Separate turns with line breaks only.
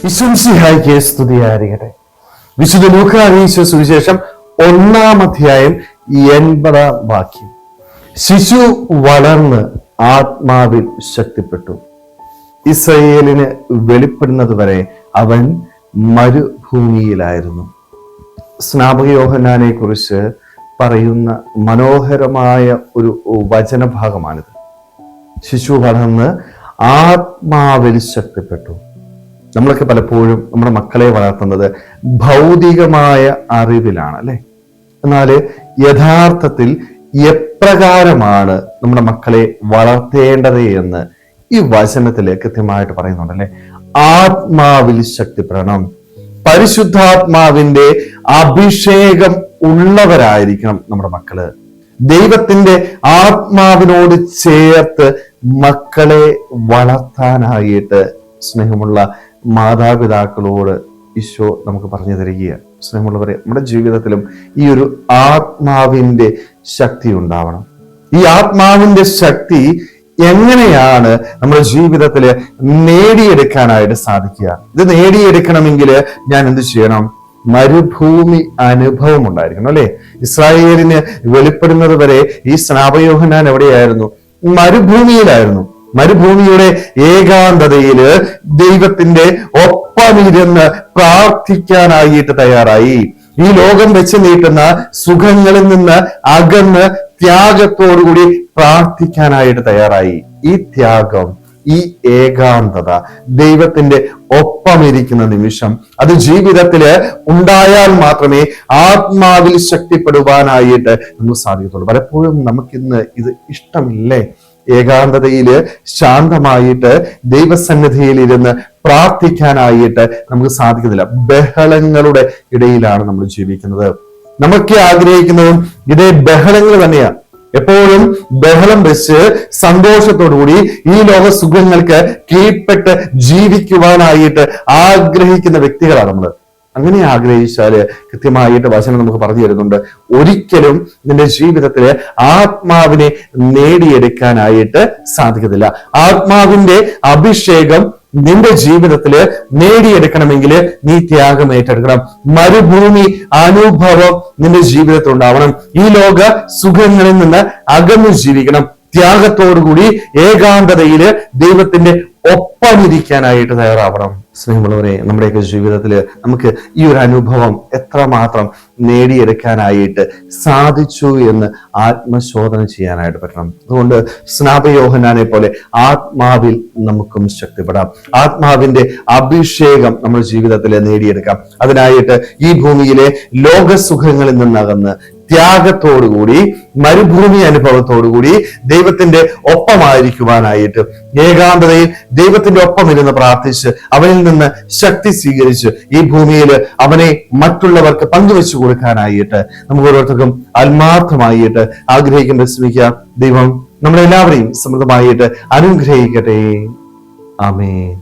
ഈശോമിശിഹായ്ക്ക് സ്തുതിയായിരിക്കട്ടെ. വിശുദ്ധ ലൂക്കാ അറിയിച്ച സുവിശേഷം 1-ാം അധ്യായം 80-ാം വാക്യം. ശിശു വളർന്ന് ആത്മാവിൽ ശക്തിപ്പെട്ടു. ഇസ്രായേലിന് വെളിപ്പെടുന്നത് വരെ അവൻ മരുഭൂമിയിലായിരുന്നു. സ്നാപക യോഹന്നാനെ കുറിച്ച് പറയുന്ന മനോഹരമായ ഒരു വചനഭാഗമാണിത്. ശിശു വളർന്ന് ആത്മാവിൽ ശക്തിപ്പെട്ടു. നമ്മളൊക്കെ പലപ്പോഴും നമ്മുടെ മക്കളെ വളർത്തുന്നത് ഭൗതികമായ അറിവിലാണ്, അല്ലെ? എന്നാൽ യഥാർത്ഥത്തിൽ എപ്രകാരമാണ് നമ്മുടെ മക്കളെ വളർത്തേണ്ടത് എന്ന് ഈ വചനത്തിൽ കൃത്യമായിട്ട് പറയുന്നുണ്ടല്ലേ. ആത്മാവിൽ ശക്തിപ്പെടണം. പരിശുദ്ധാത്മാവിന്റെ അഭിഷേകം ഉള്ളവരായിരിക്കണം നമ്മുടെ മക്കള്. ദൈവത്തിന്റെ ആത്മാവിനോട് ചേർത്ത് മക്കളെ വളർത്താനായിട്ട് സ്നേഹമുള്ള മാതാപിതാക്കളോട് ഈശോ നമുക്ക് പറഞ്ഞു തരികയാണ്. സ്നേഹമുള്ളവരെ, നമ്മുടെ ജീവിതത്തിലും ഈ ഒരു ആത്മാവിന്റെ ശക്തി ഉണ്ടാവണം. ഈ ആത്മാവിന്റെ ശക്തി എങ്ങനെയാണ് നമ്മുടെ ജീവിതത്തിൽ നേടിയെടുക്കാനായിട്ട് സാധിക്കുക? ഇത് നേടിയെടുക്കണമെങ്കിൽ ഞാൻ എന്ത് ചെയ്യണം? മരുഭൂമി അനുഭവം ഉണ്ടായിരിക്കണം, അല്ലെ? ഇസ്രായേലിന് വെളിപ്പെടുന്നത് വരെ ഈ സ്നാപക യോഹന്നാൻ എവിടെയായിരുന്നു? മരുഭൂമിയിലായിരുന്നു. മരുഭൂമിയുടെ ഏകാന്തതയില് ദൈവത്തിന്റെ ഒപ്പമിരുന്ന് പ്രാർത്ഥിക്കാനായിട്ട് തയ്യാറായി. ഈ ലോകം വെച്ച് നീട്ടുന്ന സുഖങ്ങളിൽ നിന്ന് അകന്ന് ത്യാഗത്തോടുകൂടി പ്രാർത്ഥിക്കാനായിട്ട് തയ്യാറായി. ഈ ത്യാഗം, ഈ ഏകാന്തത, ദൈവത്തിന്റെ ഒപ്പമിരിക്കുന്ന നിമിഷം, അത് ജീവിതത്തില് ഉണ്ടായാൽ മാത്രമേ ആത്മാവിൽ ശക്തിപ്പെടുവാനായിട്ട് നമുക്ക് സാധിക്കത്തുള്ളൂ. പലപ്പോഴും നമുക്കിന്ന് ഇത് ഇഷ്ടമില്ലേ? ഏകാന്തതയില് ശാന്തമായിട്ട് ദൈവസന്നിധിയിൽ ഇരുന്ന് പ്രാർത്ഥിക്കാനായിട്ട് നമുക്ക് സാധിക്കുന്നില്ല. ബഹളങ്ങളുടെ ഇടയിലാണ് നമ്മൾ ജീവിക്കുന്നത്. നമുക്ക് ആഗ്രഹിക്കുന്നതും ഇതേ ബഹളങ്ങൾ തന്നെയാണ്. എപ്പോഴും ബഹളം വെച്ച് സന്തോഷത്തോടുകൂടി ഈ ലോക സുഖങ്ങൾക്ക് കീഴ്പ്പെട്ട് ജീവിക്കുവാനായിട്ട് ആഗ്രഹിക്കുന്ന വ്യക്തികളാണ് നമ്മൾ. അങ്ങനെ ആഗ്രഹിച്ചാല് കൃത്യമായിട്ട് വചനം നമുക്ക് പറഞ്ഞു തരുന്നുണ്ട്, ഒരിക്കലും നിന്റെ ജീവിതത്തില് ആത്മാവിനെ നേടിയെടുക്കാനായിട്ട് സാധിക്കത്തില്ല. ആത്മാവിന്റെ അഭിഷേകം നിന്റെ ജീവിതത്തില് നേടിയെടുക്കണമെങ്കിൽ നീ ത്യാഗം ഏറ്റെടുക്കണം. മരുഭൂമി അനുഭവം നിന്റെ ജീവിതത്തിൽ ഉണ്ടാവണം. ഈ ലോക സുഖങ്ങളിൽ നിന്ന് അകന്നു ജീവിക്കണം. ത്യാഗത്തോടുകൂടി ഏകാന്തതയില് ദൈവത്തിന്റെ ഒപ്പമിരിക്കാനായിട്ട് തയ്യാറാവണം. സ്നേഹമുള്ളവരെ, നമ്മുടെയൊക്കെ ജീവിതത്തില് നമുക്ക് ഈ ഒരു അനുഭവം എത്രമാത്രം നേടിയെടുക്കാനായിട്ട് സാധിച്ചു എന്ന് ആത്മശോധന ചെയ്യാനായിട്ട് പറ്റണം. അതുകൊണ്ട് സ്നാപക യോഹന്നാനെ പോലെ ആത്മാവിൽ നമുക്കും ശക്തിപ്പെടാം. ആത്മാവിന്റെ അഭിഷേകം നമ്മുടെ ജീവിതത്തിൽ നേടിയെടുക്കാം. അതിനായിട്ട് ഈ ഭൂമിയിലെ ലോകസുഖങ്ങളിൽ നിന്നകന്ന് ത്യാഗത്തോടുകൂടി മരുഭൂമി അനുഭവത്തോടുകൂടി ദൈവത്തിന്റെ ഒപ്പമായിരിക്കുവാനായിട്ട് ഏകാന്തതയിൽ ദൈവത്തിന്റെ ഒപ്പം ഇരുന്ന് പ്രാർത്ഥിച്ച് അവനിൽ നിന്ന് ശക്തി സ്വീകരിച്ച് ഈ ഭൂമിയിൽ അവനെ മറ്റുള്ളവർക്ക് പങ്കുവെച്ചു കൊടുക്കാനായിട്ട് നമുക്ക് ഓരോരുത്തർക്കും ആത്മാർത്ഥമായിട്ട് ആഗ്രഹിക്കേണ്ട ശ്രമിക്കാം. ദൈവം നമ്മളെല്ലാവരെയും സമൃദ്ധമായിട്ട് അനുഗ്രഹിക്കട്ടെ. ആമേൻ.